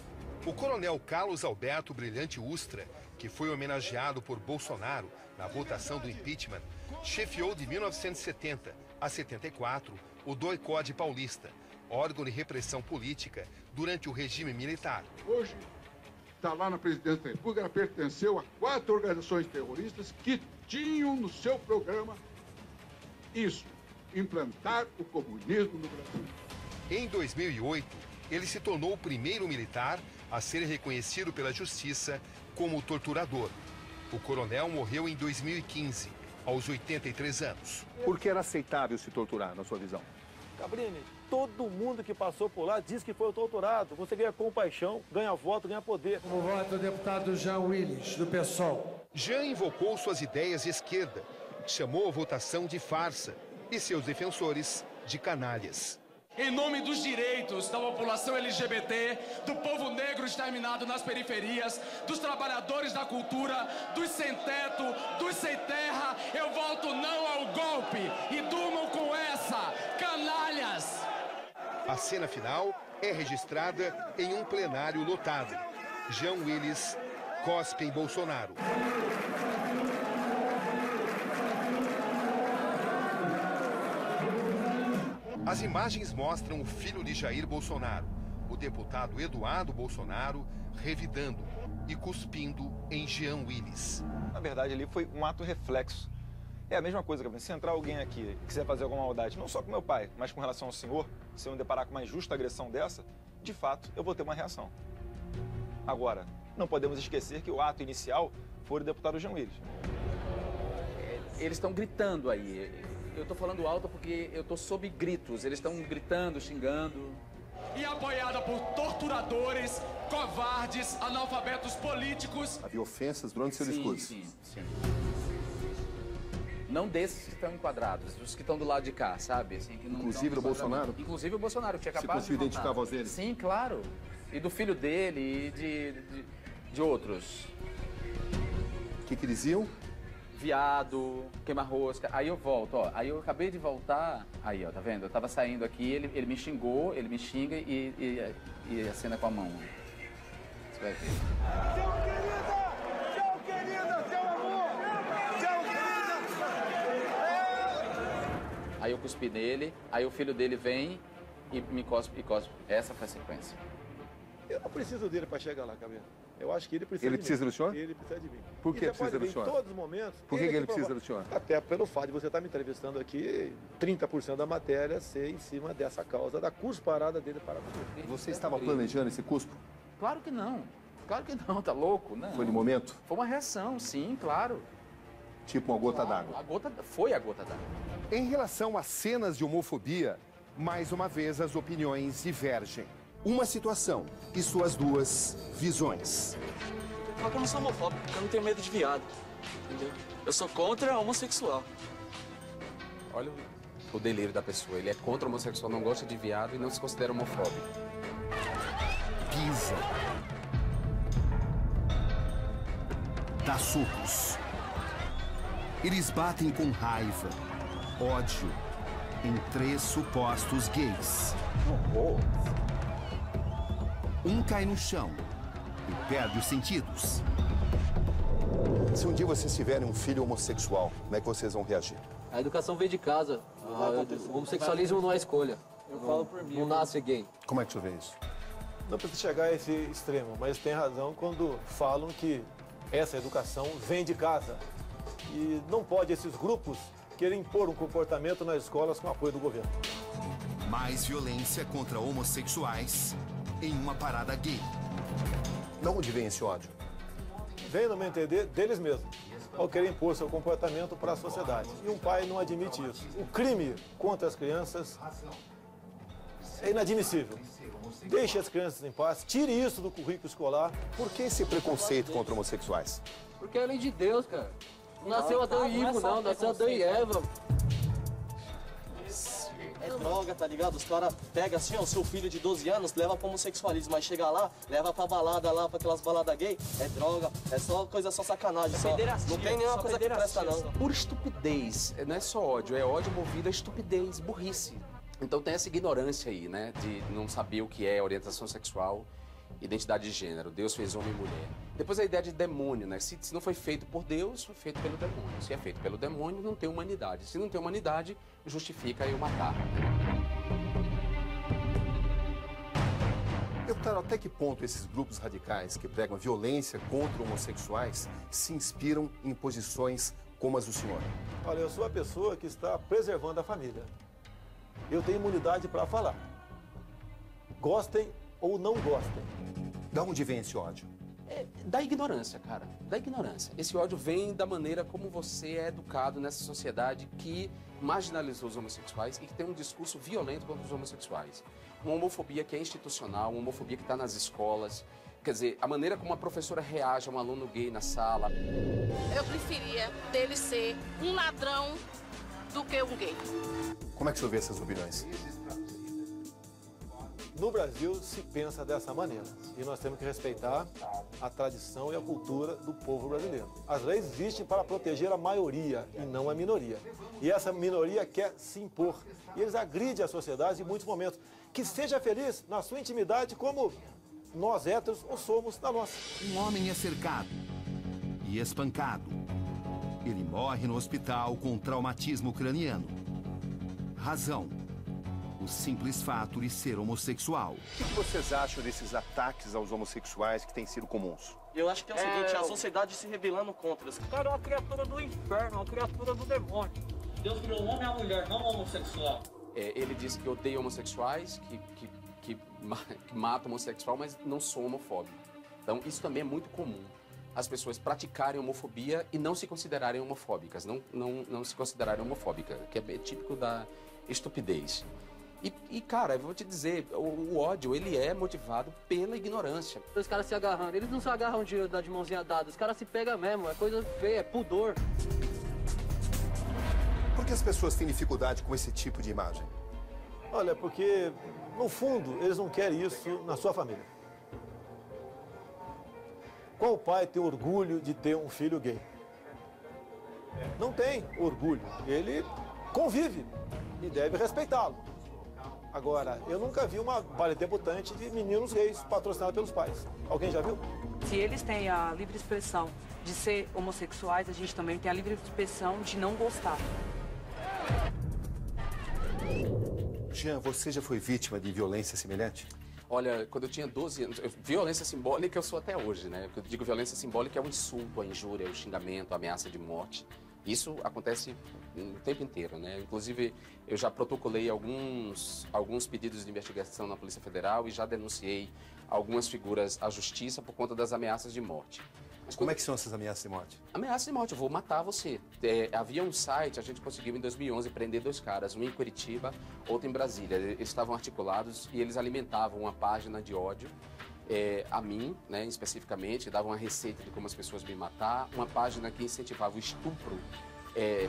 O coronel Carlos Alberto Brilhante Ustra, que foi homenageado por Bolsonaro na votação do impeachment, chefiou de 1970 a 74 o DOI-CODE paulista, órgão de repressão política durante o regime militar. Hoje está lá na presidência da República, ela pertenceu a 4 organizações terroristas que tinham no seu programa isso, implantar o comunismo no Brasil. Em 2008, ele se tornou o primeiro militar a ser reconhecido pela justiça como torturador. O coronel morreu em 2015, aos 83 anos. Por que era aceitável se torturar, na sua visão? Cabrini, todo mundo que passou por lá diz que foi o torturado. Você ganha compaixão, ganha voto, ganha poder. Como voto o deputado Jean Willis, do PSOL. Jean invocou suas ideias de esquerda, chamou a votação de farsa e seus defensores de canalhas. Em nome dos direitos da população LGBT, do povo negro exterminado nas periferias, dos trabalhadores da cultura, dos sem teto, dos sem terra, eu voto não ao golpe e durmam com essa, canalhas! A cena final é registrada em um plenário lotado. Jean Willis cospe em Bolsonaro. As imagens mostram o filho de Jair Bolsonaro, o deputado Eduardo Bolsonaro, revidando e cuspindo em Jean Willis. Na verdade, ali foi um ato reflexo. É a mesma coisa, Gabriel. Se entrar alguém aqui e quiser fazer alguma maldade, não só com meu pai, mas com relação ao senhor, se eu me deparar com uma injusta agressão dessa, de fato, eu vou ter uma reação. Agora, não podemos esquecer que o ato inicial foi o deputado Jean Willis. Eles estão gritando aí. Eu estou falando alto porque eu estou sob gritos. Eles estão gritando, xingando. E apoiada por torturadores, covardes, analfabetos políticos. Havia ofensas durante seu discurso. Sim. Não desses que estão enquadrados, dos que estão do lado de cá, sabe? Assim, que não inclusive o Bolsonaro? Inclusive o Bolsonaro, que tinha acabado de Você conseguiu identificar a voz dele? Sim, claro. E do filho dele e de outros. O que eles diziam? Viado, queima-rosca. Aí eu volto, ó. Aí eu acabei de voltar. Aí, ó, tá vendo? Eu tava saindo aqui, ele me xingou, ele me xinga e acena com a mão. Você vai ver. Tchau, querida! Tchau, amor! Tchau, querida! Aí eu cuspi nele, aí o filho dele vem e me cospe. Essa foi a sequência. Eu não preciso dele para chegar lá, Cabelo. Eu acho que ele precisa de mim. Ele precisa do senhor? Ele precisa de mim. Por que precisa do senhor? Em todos os momentos. Por que ele precisa do senhor? Até pelo fato de você estar me entrevistando aqui, 30% da matéria ser em cima dessa causa da cusparada dele para você. Você estava planejando esse cuspo? Claro que não. Claro que não, tá louco? Não. Foi no momento? Foi uma reação, sim, claro. Tipo uma gota d'água? Foi a gota d'água. Em relação às cenas de homofobia, mais uma vez as opiniões divergem. Uma situação e suas duas visões. Só que eu não sou homofóbico, eu não tenho medo de viado, entendeu? Eu sou contra homossexual. Olha o delírio da pessoa. Ele é contra o homossexual, não gosta de viado e não se considera homofóbico. Pisa. Dá socos. Eles batem com raiva, ódio, em 3 supostos gays. Um cai no chão e perde os sentidos. Se um dia vocês tiverem um filho homossexual, como é que vocês vão reagir? A educação veio de casa. O homossexualismo não é escolha. Eu falo por mim. Não nasce gay. Como é que o senhor vê isso? Não precisa chegar a esse extremo, mas tem razão quando falam que essa educação vem de casa. E não pode esses grupos querem impor um comportamento nas escolas com apoio do governo. Mais violência contra homossexuais em uma parada gay. De onde vem esse ódio? Vem, no meu entender, deles mesmos, ao querer impor seu comportamento para a sociedade. E um pai não admite isso. O crime contra as crianças é inadmissível. Deixe as crianças em paz, tire isso do currículo escolar. Por que esse preconceito contra homossexuais? Porque é a lei de Deus, cara. Não nasceu Adão e Ivo, não. Nasceu Adão e Eva. É droga, tá ligado? Os caras pegam assim, ó, o seu filho de 12 anos, leva pra homossexualismo, mas chega lá, leva pra balada lá, pra aquelas baladas gay, é droga, é só coisa, só sacanagem, só. Não tem nenhuma coisa que presta, não. Por estupidez, não é só ódio, é ódio movido a estupidez, burrice. Então tem essa ignorância aí, né, de não saber o que é orientação sexual, identidade de gênero, Deus fez homem e mulher. Depois a ideia de demônio, né, se não foi feito por Deus, foi feito pelo demônio. Se é feito pelo demônio, não tem humanidade. Se não tem humanidade, justifica eu matar. Deputado, até que ponto esses grupos radicais que pregam a violência contra homossexuais se inspiram em posições como as do senhor? Olha, eu sou a pessoa que está preservando a família. Eu tenho imunidade para falar. Gostem ou não gostem. De onde vem esse ódio? Da ignorância, cara, da ignorância. Esse ódio vem da maneira como você é educado nessa sociedade que marginalizou os homossexuais e que tem um discurso violento contra os homossexuais. Uma homofobia que é institucional, uma homofobia que está nas escolas. Quer dizer, a maneira como a professora reage a um aluno gay na sala. Eu preferia dele ser um ladrão do que um gay. Como é que o senhor vê essas opiniões? No Brasil se pensa dessa maneira e nós temos que respeitar a tradição e a cultura do povo brasileiro. As leis existem para proteger a maioria e não a minoria. E essa minoria quer se impor. E eles agridem a sociedade em muitos momentos. Que seja feliz na sua intimidade como nós héteros o somos na nossa. Um homem é cercado e espancado. Ele morre no hospital com traumatismo craniano. Razão: o simples fato de ser homossexual. O que vocês acham desses ataques aos homossexuais que têm sido comuns? Eu acho que é o seguinte, a sociedade se rebelando contra. Esse cara é uma criatura do inferno, uma criatura do demônio. Deus criou o homem e a mulher, não o homossexual. Ele disse que odeia homossexuais, que mata homossexual, mas não sou homofóbico. Então, isso também é muito comum. As pessoas praticarem homofobia e não se considerarem homofóbicas, não se considerarem homofóbicas, que é típico da estupidez. E, cara, eu vou te dizer, o ódio, ele é motivado pela ignorância. Os caras se agarrando, eles não se agarram de mãozinha dada, os caras se pegam mesmo, é coisa feia, é pudor. Por que as pessoas têm dificuldade com esse tipo de imagem? Olha, porque, no fundo, eles não querem isso na sua família. Qual pai tem orgulho de ter um filho gay? Não tem orgulho. Ele convive e deve respeitá-lo. Agora, eu nunca vi uma baile debutante de meninos gays patrocinada pelos pais. Alguém já viu? Se eles têm a livre expressão de ser homossexuais, a gente também tem a livre expressão de não gostar. Jean, você já foi vítima de violência semelhante? Olha, quando eu tinha 12 anos, violência simbólica eu sou até hoje, né? Eu digo violência simbólica é o insulto, a injúria, o xingamento, a ameaça de morte. Isso acontece o tempo inteiro, né? Inclusive, eu já protocolei alguns pedidos de investigação na Polícia Federal e já denunciei algumas figuras à justiça por conta das ameaças de morte. Mas como é que são essas ameaças de morte? Ameaça de morte, eu vou matar você. Havia um site, a gente conseguiu em 2011 prender 2 caras, um em Curitiba, outro em Brasília. Eles estavam articulados e eles alimentavam uma página de ódio a mim, né, especificamente, davam uma receita de como as pessoas me matar, uma página que incentivava o estupro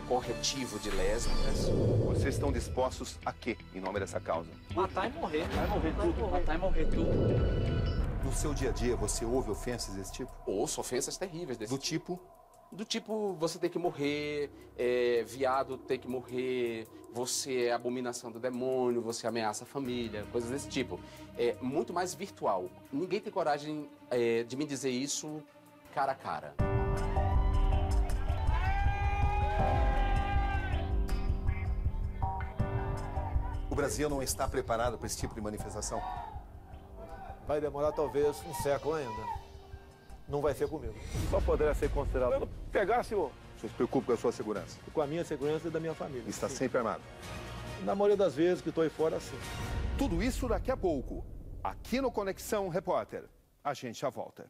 corretivo de lésbicas. Vocês estão dispostos a quê, em nome dessa causa? Matar e morrer. Vai morrer tudo. Matar e morrer tudo. No seu dia a dia, você ouve ofensas desse tipo? Ouço ofensas terríveis desse tipo. Do tipo, você tem que morrer, viado tem que morrer, você é abominação do demônio, você ameaça a família, coisas desse tipo. É muito mais virtual. Ninguém tem coragem de me dizer isso cara a cara. O Brasil não está preparado para esse tipo de manifestação? Vai demorar talvez um século ainda. Não vai ser comigo. Só poderá ser considerado. Quando pegasse o... O senhor se preocupa com a sua segurança? Com a minha segurança e da minha família. Está sempre armado? Na maioria das vezes que estou aí fora, sim. Tudo isso daqui a pouco. Aqui no Conexão Repórter. A gente já volta.